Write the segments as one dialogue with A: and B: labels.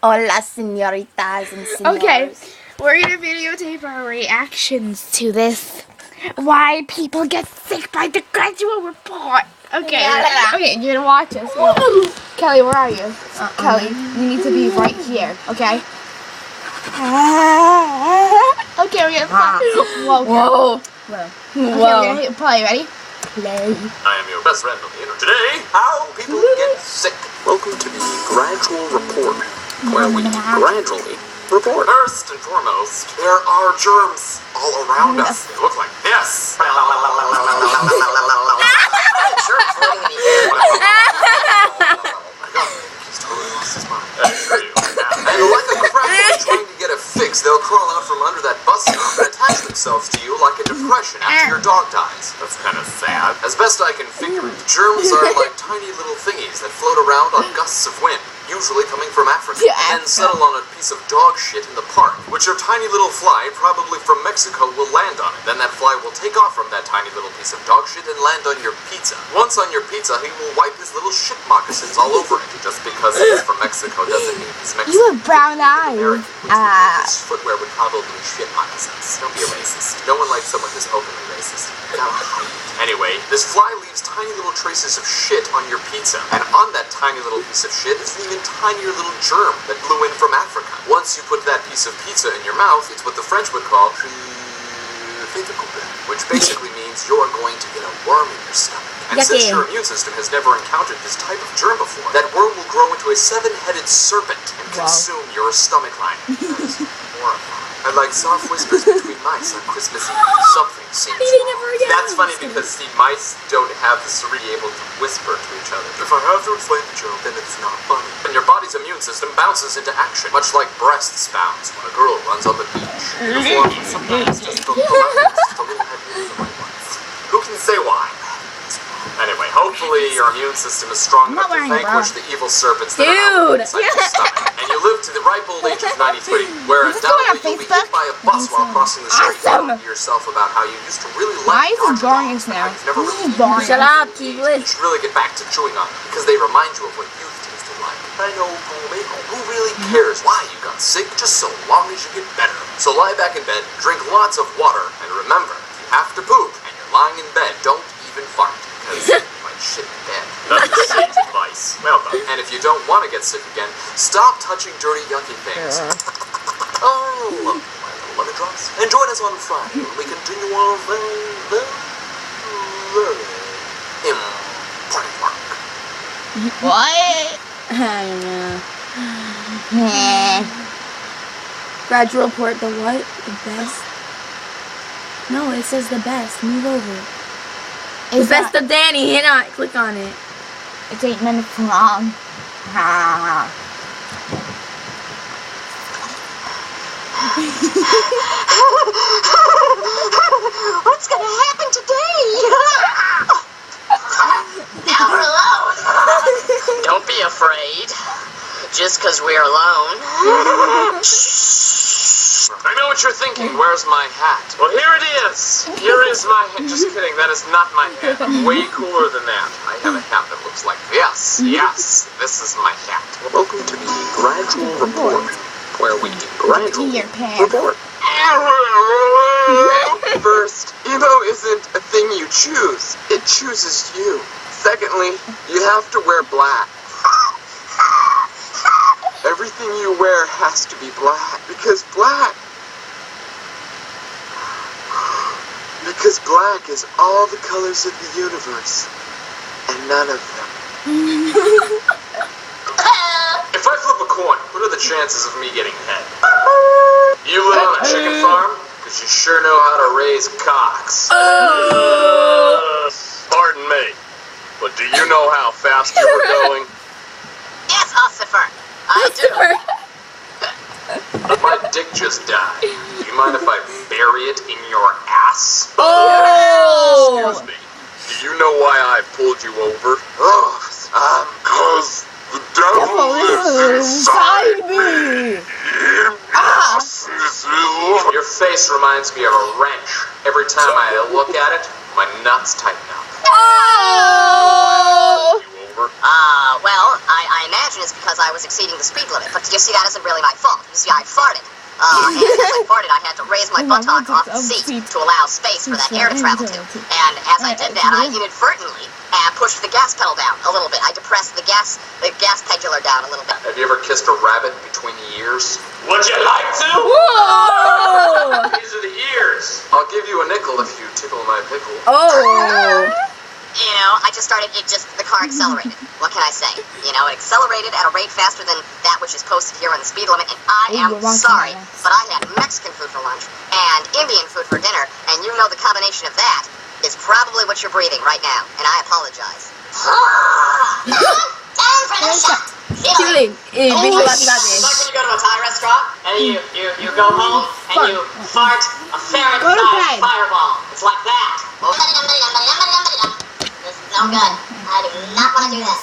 A: Hola, senoritas and senors.
B: Okay, we're gonna videotape our reactions to this. Why people get sick by the Gradual Report. Okay, okay, you're gonna watch us. No. Kelly, where are you? Kelly, you need to be right here, okay? Okay, we're gonna play. Whoa.
A: Whoa.
B: Okay, we're gonna hit play. Ready?
A: Play.
C: I am your best friend on the internet. Today, how people get sick. Welcome to the Gradual Report, where we gradually report. First and foremost, there are germs all around us. They look like this. Germs floating in the air. Oh my God, he's totally lost his mind. And like a crackhead trying to get a fix, they'll crawl out from under that bus stop and attach themselves to you like a depression after your dog dies. That's kind of sad. As best I can figure it, germs are like tiny little thingies that float around on gusts of wind, usually coming from Africa, and then settle on a piece of dog shit in the park, which a tiny little fly, probably from Mexico, will land on it. Then that fly will take off from that tiny little piece of dog shit and land on your pizza. Once on your pizza, he will wipe his little shit moccasins all over it. Just because he's from Mexico doesn't mean he's Mexican.
B: You have brown eyes.
C: His footwear would probably be shit moccasins. Don't be a racist. No one likes someone who's openly racist. You gotta hide it. Anyway, this fly leaves tiny little traces of shit on your pizza, and on that tiny little piece of shit is an even tinier little germ that blew in from Africa. Once you put that piece of pizza in your mouth, it's what the French would call which basically means you're going to get a worm in your stomach. And since your immune system has never encountered this type of germ before, that worm will grow into a 7-headed serpent and consume your stomach lining. That is horrifying. And like soft whispers between mice on Christmas Eve, something seems wrong. That's funny because, see, mice don't have the to be able to whisper to each other. If I have to explain the joke, then it's not funny. And your body's immune system bounces into action, much like breasts bounce when a girl runs on the beach. Uniform, sometimes just the just a little heavier than the right ones. Who can say why? Anyway, hopefully your immune system is strong enough to vanquish the evil serpents that are inside your stomach. And you live to the ripe old age of 93, where undoubtedly you'll be hit by a bus while crossing the street. Awesome. To yourself about how you used to really like
B: boring now.
A: Shut up, Keelan.
C: You should really get back to chewing on them, because they remind you of what youth tasted like. I know, who really cares why you got sick, just so long as you get better. So lie back in bed, drink lots of water, and remember, if you have to poop, and you're lying in bed, don't even fart. Because you might shit in bed. That's sage advice. Well done. And if you don't want to get sick again, stop touching dirty, yucky things. Oh, look, my little lemon drops. And join us on Friday when we continue our very important work.
B: What?
A: I don't know. Gradual Report, the what? The best? No, it says the best. Move over. The best of Danny. Hit on it. Click on it.
B: It's 8 minutes long.
D: What's gonna happen today? Now we're alone. Don't be afraid. Just because we're alone.
C: I know what you're thinking. Where's my hat? Well, here it is. Here is my hat. Just kidding. That is not my hat. I'm way cooler than that. I have a hat that looks like this. Yes, this is my hat. Welcome to the Gradual Report, where we gradually report. First, emo isn't a thing you choose. It chooses you. Secondly, you have to wear black. Everything you wear has to be black, because black is all the colors of the universe, and none of them. If I flip a coin, what are the chances of me getting head? You live on a chicken farm? Because you sure know how to raise cocks. Pardon me, but do you know how fast you were going?
D: Yes, Ossifer. I do.
C: My dick just died. Do you mind if I bury it in your ass?
A: Oh!
C: Excuse me. Do you know why I pulled you over? Because the devil lives inside me. Your face reminds me of a wrench. Every time I look at it, my nuts tighten up.
A: Oh!
C: You over?
D: Well, I imagine imagine it's because I was exceeding the speed limit, but you see, that isn't really my fault. You see, I farted. And as I farted, I had to raise my buttock off the seat to allow space for that air to travel to. And as I did that, I inadvertently pushed the gas pedal down a little bit. I depressed the gas pedular down a little bit.
C: Have you ever kissed a rabbit between the ears? Would you like to?
A: Whoa!
C: These are the ears. I'll give you a nickel if you tickle my pickle.
A: Oh!
D: You know, the car accelerated. What can I say? You know, it accelerated at a rate faster than that which is posted here on the speed limit, and I am sorry, but I had Mexican food for lunch and Indian food for dinner, and you know the combination of that is probably what you're breathing right now, and I apologize. Time for the shot.
A: Feeling.
D: It's like when you go to a Thai restaurant, and you go home, and you fart a ferret-sized fireball. It's like that. This is no good. I do not want to do this.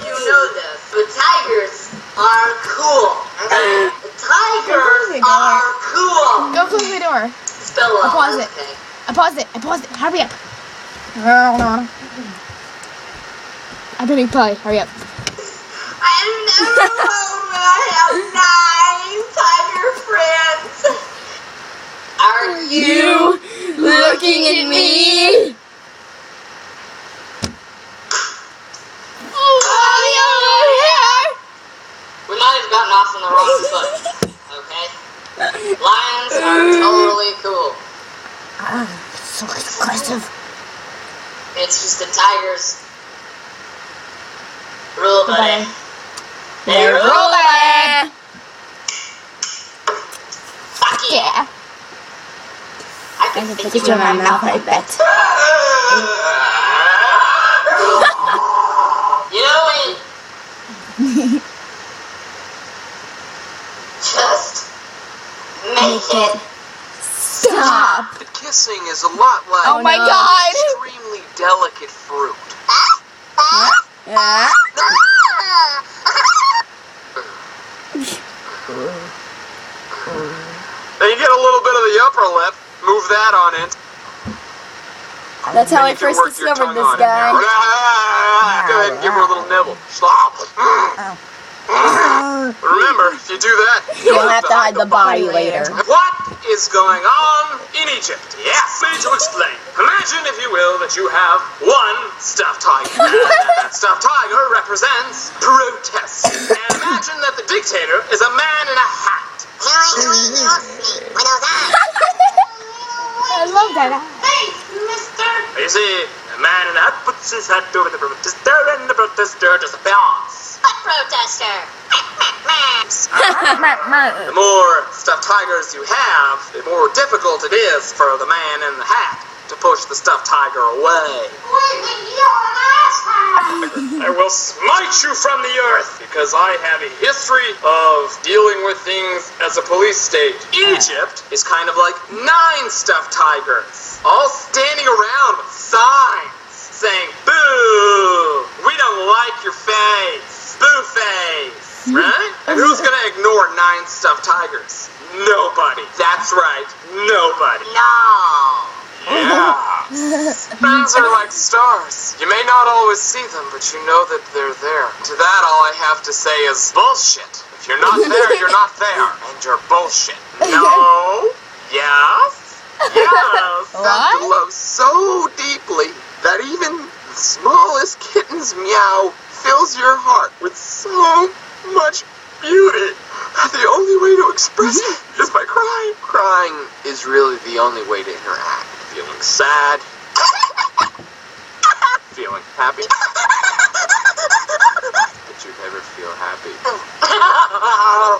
D: You know this. The tigers are cool. The tigers are cool.
B: Go close the door.
D: Still low.
B: I pause it.
D: Okay.
B: I paused it. Hurry up. I've been play. Hurry up.
D: I'm never home when I have 9 tiger friends. Are you
A: looking at me?
D: We might have gotten off on the wrong foot, okay? Lions are totally cool.
B: So aggressive.
D: It's just the tigers. Rule, buddy.
A: They rule it.
D: Fuck yeah. I can
A: Put it in my mouth, I bet.
D: You know when... Just make it
A: Stop.
C: The kissing is a lot like
B: Oh my God.
C: extremely delicate fruit.
A: Yeah.
C: Then you get a little bit of the upper lip, move that on in.
A: That's how
C: Then
A: I
C: you can
A: first
C: work your
A: discovered
C: tongue
A: this
C: on it
A: guy.
C: now. Go ahead and give her a little nibble. Stop. Remember, if you do that,
A: You'll have to hide the body later.
C: What is going on in Egypt? Yes, me to explain. Imagine, if you will, that you have one stuffed tiger. And that stuffed tiger represents protest. And imagine that the dictator is a man in a hat.
B: I love that.
D: Hey, mister.
C: You see, a man in a hat puts his hat over the protester, and the protester does a bounce.
D: What protester?
C: The more stuffed tigers you have, the more difficult it is for the man in the hat to push the stuffed tiger away. I will smite you from the earth because I have a history of dealing with things as a police state. Egypt is kind of like 9 stuffed tigers, all standing around with signs saying, "Boo! We don't like your face. Boo face." Right? And who's gonna ignore 9 stuffed tigers? Nobody. That's right. Nobody.
D: No.
C: Yeah. Friends are like stars. You may not always see them, but you know that they're there. To that, all I have to say is bullshit. If you're not there, you're not there. And you're bullshit. No. Yes. Yes. That love so deeply that even the smallest kitten's meow fills your heart with so much beauty. The only way to express it is by crying. Crying is really the only way to interact. Feeling sad. Feeling happy. Did you ever feel happy?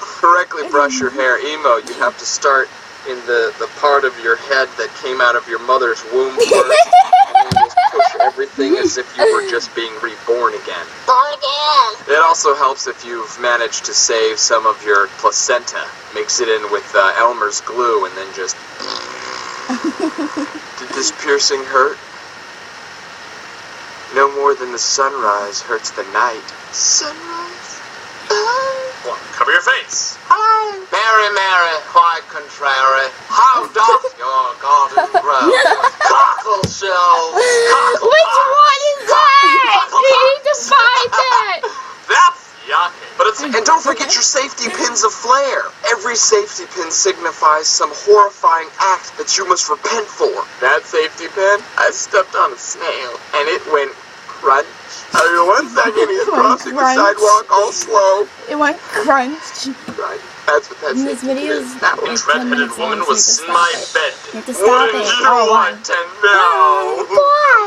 C: Correctly brush your hair. Emo, you have to start in the part of your head that came out of your mother's womb first. And then just push everything as if you were just being reborn again.
D: Born again.
C: It also helps if you've managed to save some of your placenta. Mix it in with Elmer's glue and then just... Did this piercing hurt? No more than the sunrise hurts the night. Sunrise? Well, cover your face. Hi. Mary, Mary, quite contrary, how doth your garden grow? Cockle shells, cockle
B: Which
C: pots,
B: one is that?
C: cockle
B: You need to
C: pots.
B: find that.
C: That's yucky. But it's, and don't forget your safety pins of flair. Every safety pin signifies some horrifying act that you must repent for. That safety pin, I stepped on a snail, and it went crunch. I mean, 1 second he's crossing the
B: crunch.
C: sidewalk all slow.
B: It went crunch.
C: Right. That's what that
A: And this
C: safety
A: video
C: pin
A: is
C: is. That
A: like 10
C: red-headed
A: minutes
C: woman
A: long, so
C: was
A: you
C: in my
A: have to
C: bed.
A: You have to stop
C: Wouldn't
A: it.
C: you want to know?
B: Bye.